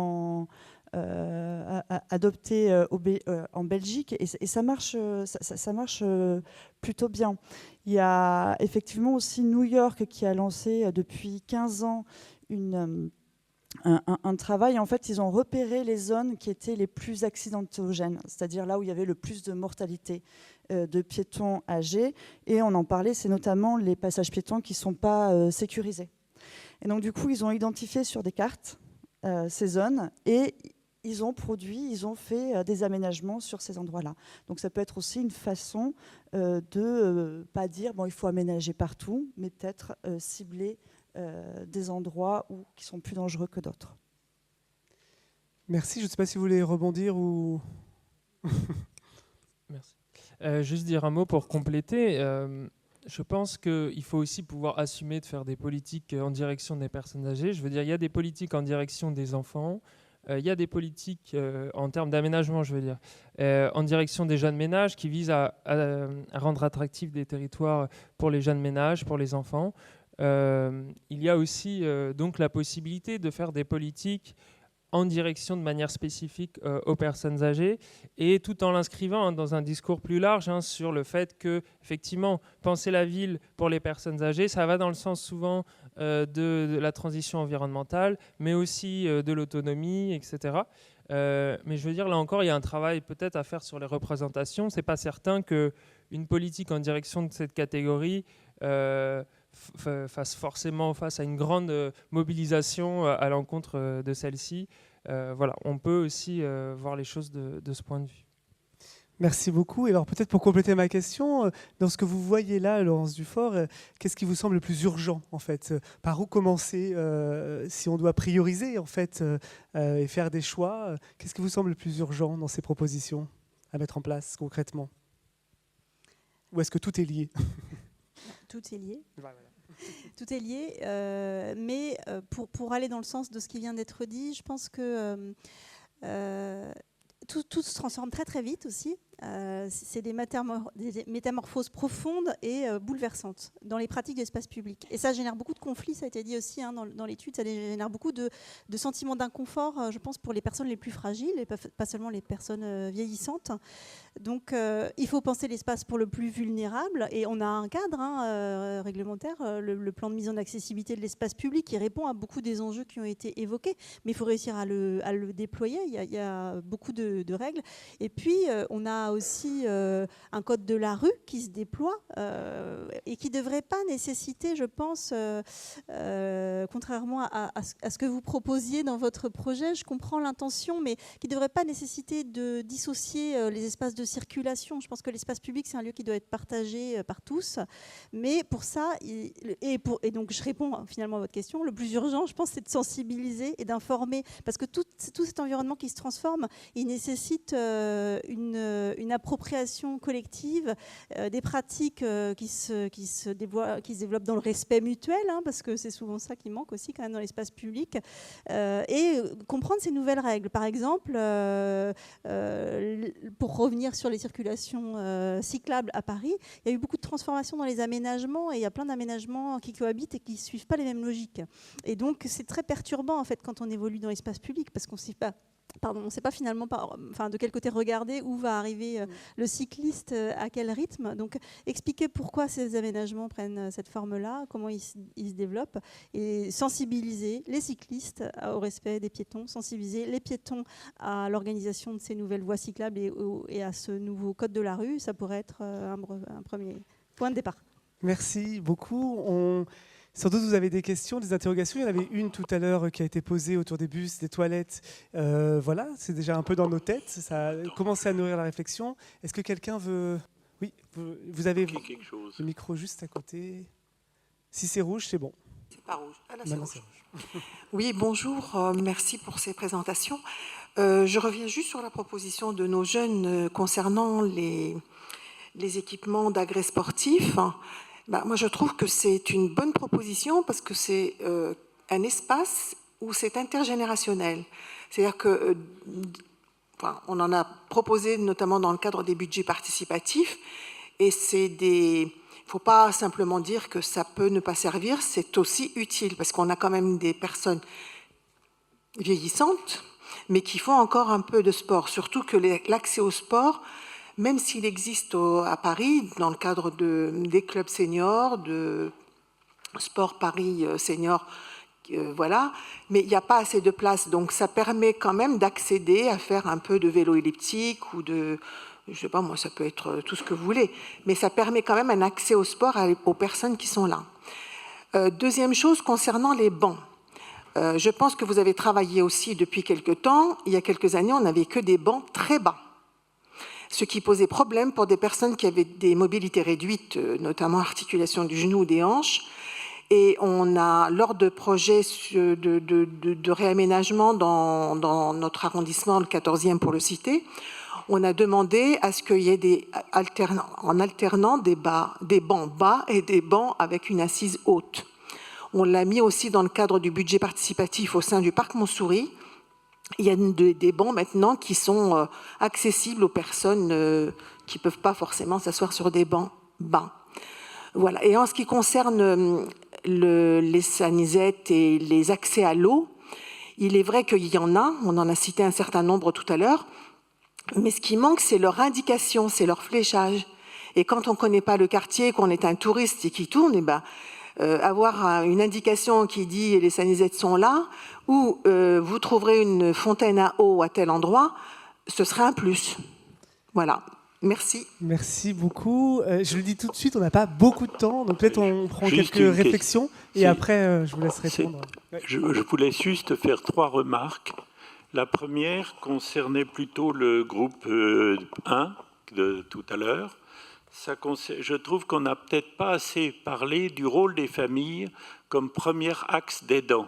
adopté en Belgique et ça marche plutôt bien. Il y a effectivement aussi New York qui a lancé depuis 15 ans un travail. En fait, ils ont repéré les zones qui étaient les plus accidentogènes, c'est-à-dire là où il y avait le plus de mortalité de piétons âgés. Et on en parlait, c'est notamment les passages piétons qui ne sont pas sécurisés. Et donc, du coup, ils ont identifié sur des cartes ces zones et ils ont fait des aménagements sur ces endroits-là. Donc, ça peut être aussi une façon de pas dire bon, il faut aménager partout, mais peut-être cibler des endroits qui sont plus dangereux que d'autres. Merci. Je ne sais pas si vous voulez rebondir ou... Merci. Juste dire un mot pour compléter. Je pense qu'il faut aussi pouvoir assumer de faire des politiques en direction des personnes âgées. Je veux dire, il y a des politiques en direction des enfants, il y a des politiques en termes d'aménagement, je veux dire, en direction des jeunes ménages qui visent à rendre attractifs des territoires pour les jeunes ménages, pour les enfants. Il y a aussi donc la possibilité de faire des politiques en direction de manière spécifique aux personnes âgées et tout en l'inscrivant dans un discours plus large sur le fait que, effectivement, penser la ville pour les personnes âgées, ça va dans le sens souvent de la transition environnementale, mais aussi de l'autonomie, etc. Mais je veux dire, là encore, il y a un travail peut-être à faire sur les représentations. C'est pas certain qu'une politique en direction de cette catégorie fasse forcément face à une grande mobilisation à l'encontre de celle-ci. Voilà, on peut aussi voir les choses de ce point de vue. Merci beaucoup. Et alors peut-être pour compléter ma question, dans ce que vous voyez là, Laurence Dufort, qu'est-ce qui vous semble le plus urgent en fait? Par où commencer si on doit prioriser en fait et faire des choix? Qu'est-ce qui vous semble le plus urgent dans ces propositions à mettre en place concrètement? Ou est-ce que tout est lié? Tout est lié. Voilà. Tout est lié, mais pour aller dans le sens de ce qui vient d'être dit, je pense que tout se transforme très très vite aussi. C'est des métamorphoses profondes et bouleversantes dans les pratiques de l'espace public. Et ça génère beaucoup de conflits, ça a été dit aussi dans l'étude, ça génère beaucoup de sentiments d'inconfort, je pense, pour les personnes les plus fragiles, et pas seulement les personnes vieillissantes. Donc il faut penser l'espace pour le plus vulnérable, et on a un cadre réglementaire, le plan de mise en accessibilité de l'espace public, qui répond à beaucoup des enjeux qui ont été évoqués, mais il faut réussir à le déployer. Il y a beaucoup de règles. Et puis on a aussi un code de la rue qui se déploie et qui ne devrait pas nécessiter, je pense, contrairement à ce que vous proposiez dans votre projet, je comprends l'intention, mais qui ne devrait pas nécessiter de dissocier les espaces de circulation. Je pense que l'espace public, c'est un lieu qui doit être partagé par tous. Mais pour ça, et donc je réponds finalement à votre question, le plus urgent, je pense, c'est de sensibiliser et d'informer. Parce que tout cet environnement qui se transforme, il nécessite une appropriation collective, des pratiques qui se développent dans le respect mutuel, parce que c'est souvent ça qui manque aussi quand même dans l'espace public, et comprendre ces nouvelles règles. Par exemple, pour revenir sur les circulations cyclables à Paris, il y a eu beaucoup de transformations dans les aménagements, et il y a plein d'aménagements qui cohabitent et qui ne suivent pas les mêmes logiques. Et donc c'est très perturbant en fait quand on évolue dans l'espace public, parce qu'on ne sait pas. On ne sait pas finalement de quel côté regarder, où va arriver le cycliste, à quel rythme. Donc expliquer pourquoi ces aménagements prennent cette forme-là, comment ils se développent, et sensibiliser les cyclistes au respect des piétons, sensibiliser les piétons à l'organisation de ces nouvelles voies cyclables et à ce nouveau code de la rue. Ça pourrait être un premier point de départ. Merci beaucoup. Sans doute, vous avez des questions, des interrogations. Il y en avait une tout à l'heure qui a été posée autour des bus, des toilettes. Voilà, c'est déjà un peu dans nos têtes. Ça a commencé à nourrir la réflexion. Est-ce que quelqu'un veut... Oui, vous avez quelque chose. Le micro juste à côté. Si c'est rouge, c'est bon. C'est pas rouge. Ah, là, c'est rouge. Rouge. Oui, bonjour. Merci pour ces présentations. Je reviens juste sur la proposition de nos jeunes concernant les équipements d'agrès sportifs. Moi, je trouve que c'est une bonne proposition parce que c'est un espace où c'est intergénérationnel. C'est-à-dire que, on en a proposé notamment dans le cadre des budgets participatifs, et il ne faut pas simplement dire que ça peut ne pas servir, c'est aussi utile parce qu'on a quand même des personnes vieillissantes, mais qui font encore un peu de sport. Surtout que l'accès au sport, même s'il existe à Paris, dans le cadre des clubs seniors, de Sport Paris Senior, voilà, mais il n'y a pas assez de place. Donc ça permet quand même d'accéder à faire un peu de vélo elliptique ou de, je ne sais pas moi, ça peut être tout ce que vous voulez, mais ça permet quand même un accès au sport aux personnes qui sont là. Deuxième chose, concernant les bancs. Je pense que vous avez travaillé aussi depuis quelques temps. Il y a quelques années, on n'avait que des bancs très bas, ce qui posait problème pour des personnes qui avaient des mobilités réduites, notamment articulation du genou ou des hanches. Et on a, lors de projets de réaménagement dans notre arrondissement, le 14e pour le citer, on a demandé à ce qu'il y ait en alternant des bancs bas et des bancs avec une assise haute. On l'a mis aussi dans le cadre du budget participatif au sein du parc Montsouris. Il y a des bancs maintenant qui sont accessibles aux personnes qui ne peuvent pas forcément s'asseoir sur des bancs bas. Voilà. Et en ce qui concerne les sanisettes et les accès à l'eau, il est vrai qu'il y en a, on en a cité un certain nombre tout à l'heure, mais ce qui manque, c'est leur indication, c'est leur fléchage. Et quand on ne connaît pas le quartier, qu'on est un touriste et qui tourne, avoir une indication qui dit « les sanisettes sont là » ou vous trouverez une fontaine à eau à tel endroit, ce serait un plus. Voilà. Merci. Merci beaucoup. Je le dis tout de suite, on n'a pas beaucoup de temps, donc peut-être on prend Juste quelques réflexions et après je vous laisse répondre. Je voulais juste faire 3 remarques. La première concernait plutôt le groupe 1 de tout à l'heure. Je trouve qu'on n'a peut-être pas assez parlé du rôle des familles comme premier axe d'aidant.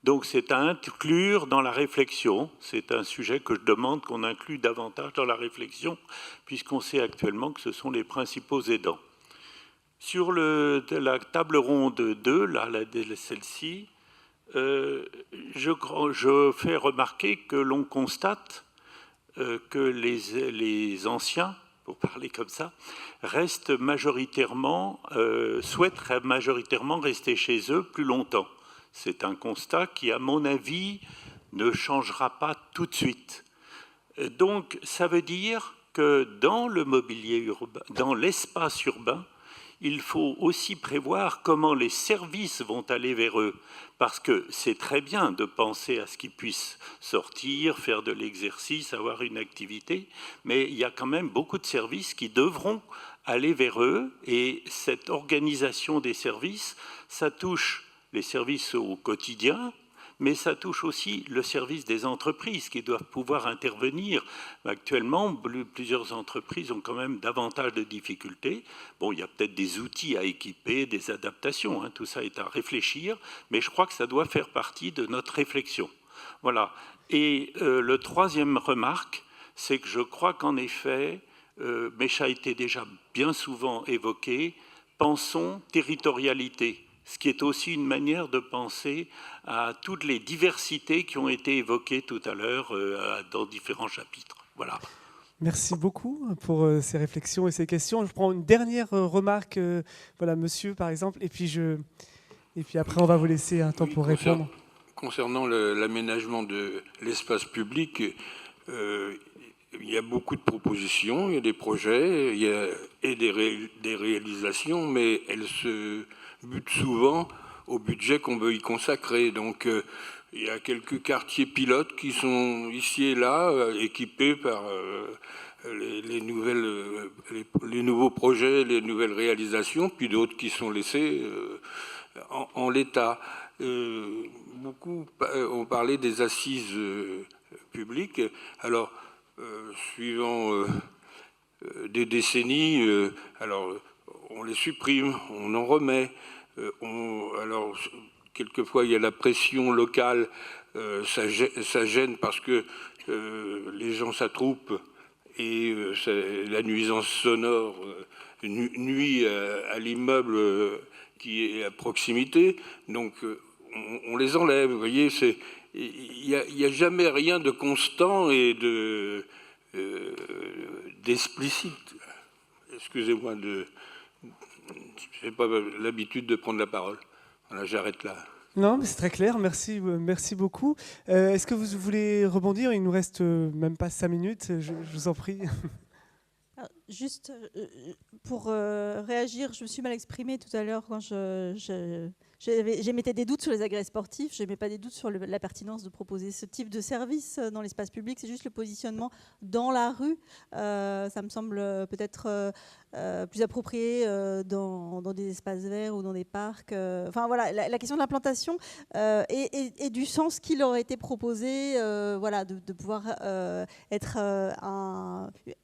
Donc c'est à inclure dans la réflexion. C'est un sujet que je demande qu'on inclue davantage dans la réflexion, puisqu'on sait actuellement que ce sont les principaux aidants. Sur la table ronde 2, là, celle-ci, je fais remarquer que l'on constate que les anciens, pour parler comme ça, souhaitent majoritairement rester chez eux plus longtemps. C'est un constat qui, à mon avis, ne changera pas tout de suite. Donc, ça veut dire que dans le mobilier urbain, dans l'espace urbain, il faut aussi prévoir comment les services vont aller vers eux. Parce que c'est très bien de penser à ce qu'ils puissent sortir, faire de l'exercice, avoir une activité, mais il y a quand même beaucoup de services qui devront aller vers eux. Et cette organisation des services, ça touche les services au quotidien, mais ça touche aussi le service des entreprises qui doivent pouvoir intervenir. Actuellement, plusieurs entreprises ont quand même davantage de difficultés. Bon, il y a peut-être des outils à équiper, des adaptations, hein, tout ça est à réfléchir, mais je crois que ça doit faire partie de notre réflexion. Voilà. Et le troisième remarque, c'est que je crois qu'en effet, mais ça a été déjà bien souvent évoqué, pensons territorialité, ce qui est aussi une manière de penser à toutes les diversités qui ont été évoquées tout à l'heure dans différents chapitres. Voilà. Merci beaucoup pour ces réflexions et ces questions. Je prends une dernière remarque, voilà, monsieur par exemple, et puis après on va vous laisser un temps pour répondre. Concernant l'aménagement de l'espace public, il y a beaucoup de propositions, il y a des projets, et des réalisations, mais elles se butent souvent au budget qu'on veut y consacrer. Donc il y a quelques quartiers pilotes qui sont ici et là équipés par les nouveaux projets, les nouvelles réalisations, puis d'autres qui sont laissés en l'état. Beaucoup ont parlé des assises publiques. Alors, suivant des décennies, alors on les supprime, on en remet. Alors, quelquefois, il y a la pression locale, ça gêne parce que les gens s'attroupent et la nuisance sonore nuit à l'immeuble qui est à proximité. Donc, on les enlève. Vous voyez, il n'y a jamais rien de constant et d'explicite. Excusez-moi, je n'ai pas l'habitude de prendre la parole. Voilà, j'arrête là. Non, mais c'est très clair. Merci beaucoup. Est-ce que vous voulez rebondir? Il nous reste même pas 5 minutes. Je vous en prie. Alors, juste pour réagir, je me suis mal exprimée tout à l'heure quand j'émettais des doutes sur les agrès sportifs. Je n'émets pas des doutes sur la pertinence de proposer ce type de service dans l'espace public. C'est juste le positionnement dans la rue. Ça me semble peut-être plus approprié dans des espaces verts ou dans des parcs. Enfin voilà, la question de l'implantation et du sens qu'il aurait été proposé, voilà, de pouvoir être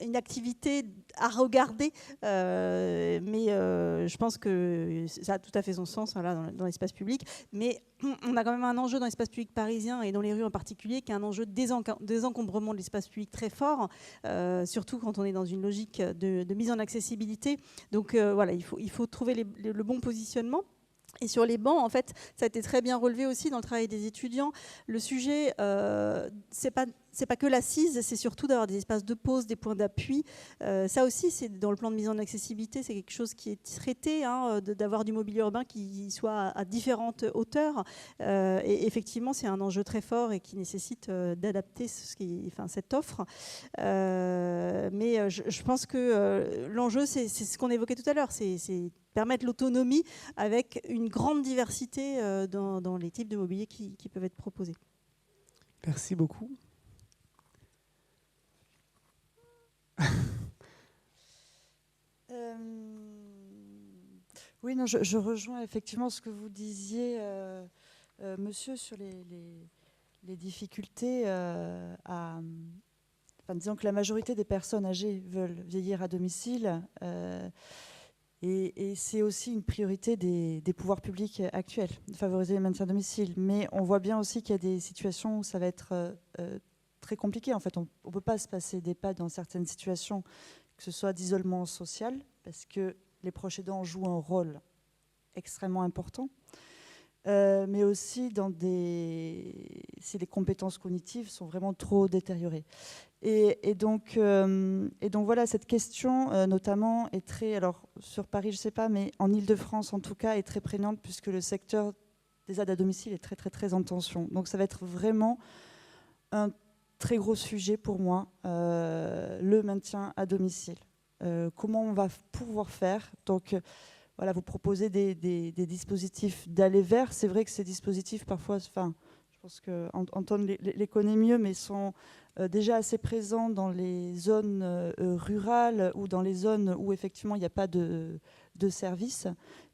une activité à regarder. Mais je pense que ça a tout à fait son sens, voilà, dans l'espace public. Mais on a quand même un enjeu dans l'espace public parisien et dans les rues en particulier, qui est un enjeu de désencombrement de l'espace public très fort, surtout quand on est dans une logique de mise en accessibilité. Donc voilà, il faut trouver le bon positionnement. Et sur les bancs, en fait, ça a été très bien relevé aussi dans le travail des étudiants. Le sujet, c'est pas que l'assise, c'est surtout d'avoir des espaces de pause, des points d'appui. Ça aussi, c'est dans le plan de mise en accessibilité, c'est quelque chose qui est traité, hein, d'avoir du mobilier urbain qui soit à différentes hauteurs. Et effectivement, c'est un enjeu très fort et qui nécessite d'adapter cette offre. Mais je pense que l'enjeu, c'est ce qu'on évoquait tout à l'heure, c'est permettre l'autonomie avec une grande diversité dans les types de mobilier qui peuvent être proposés. Merci beaucoup. Oui, non, je rejoins effectivement ce que vous disiez, monsieur, sur les difficultés disons que la majorité des personnes âgées veulent vieillir à domicile. Et c'est aussi une priorité des pouvoirs publics actuels, de favoriser le maintien à domicile. Mais on voit bien aussi qu'il y a des situations où ça va être très compliqué. En fait, on ne peut pas se passer d'EHPAD dans certaines situations, que ce soit d'isolement social, parce que les proches aidants jouent un rôle extrêmement important, mais aussi si les compétences cognitives sont vraiment trop détériorées. Et donc voilà, cette question notamment est très, alors sur Paris je ne sais pas, mais en Île-de-France en tout cas est très prégnante, puisque le secteur des aides à domicile est très très très en tension. Donc ça va être vraiment un très gros sujet pour moi, le maintien à domicile. Comment on va pouvoir faire? Donc voilà, vous proposez des dispositifs d'aller vers. C'est vrai que ces dispositifs parfois, enfin, je pense qu'Antoine les connaît mieux, mais sont déjà assez présents dans les zones rurales ou dans les zones où effectivement il n'y a pas de service.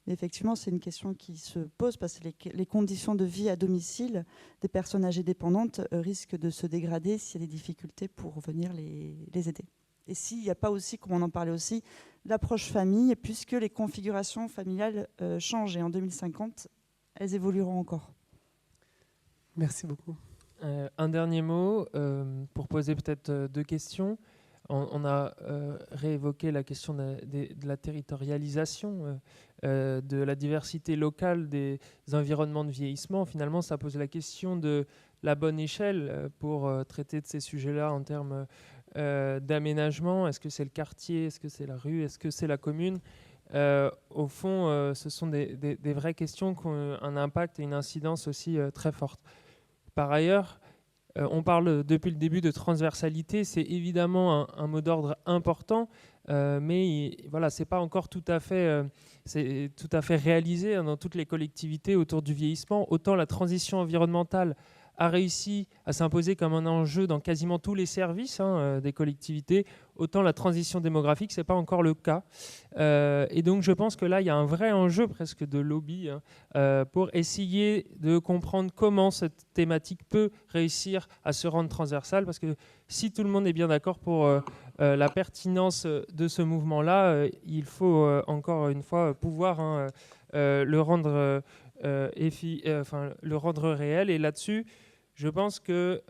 Mais effectivement, c'est une question qui se pose, parce que les conditions de vie à domicile des personnes âgées dépendantes risquent de se dégrader s'il y a des difficultés pour venir les aider. Et s'il n'y a pas aussi, comme on en parlait aussi, l'approche famille, puisque les configurations familiales changent, et en 2050, elles évolueront encore. Merci beaucoup. Un dernier mot pour poser peut-être 2 questions. On a réévoqué la question de la territorialisation, de la diversité locale des environnements de vieillissement. Finalement, ça pose la question de la bonne échelle pour traiter de ces sujets-là en termes d'aménagement. Est-ce que c'est le quartier? Est-ce que c'est la rue? Est-ce que c'est la commune? Au fond, ce sont des vraies questions qui ont un impact et une incidence aussi très forte. Par ailleurs, on parle depuis le début de transversalité. C'est évidemment un mot d'ordre important, mais voilà, c'est pas encore tout à fait réalisé dans toutes les collectivités autour du vieillissement. Autant la transition environnementale a réussi à s'imposer comme un enjeu dans quasiment tous les services des collectivités, autant la transition démographique, ce n'est pas encore le cas. Et donc je pense que là, il y a un vrai enjeu presque de lobby pour essayer de comprendre comment cette thématique peut réussir à se rendre transversale, parce que si tout le monde est bien d'accord pour la pertinence de ce mouvement-là, il faut encore une fois pouvoir le rendre réel. Et là-dessus, je pense qu'il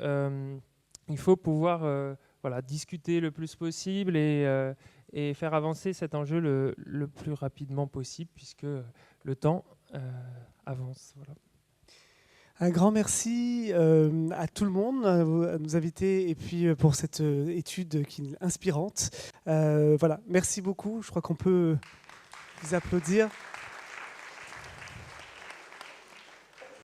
faut pouvoir discuter le plus possible et faire avancer cet enjeu le plus rapidement possible, puisque le temps avance. Voilà. Un grand merci à tout le monde, à nos invités, et puis pour cette étude inspirante. Voilà, merci beaucoup. Je crois qu'on peut vous applaudir.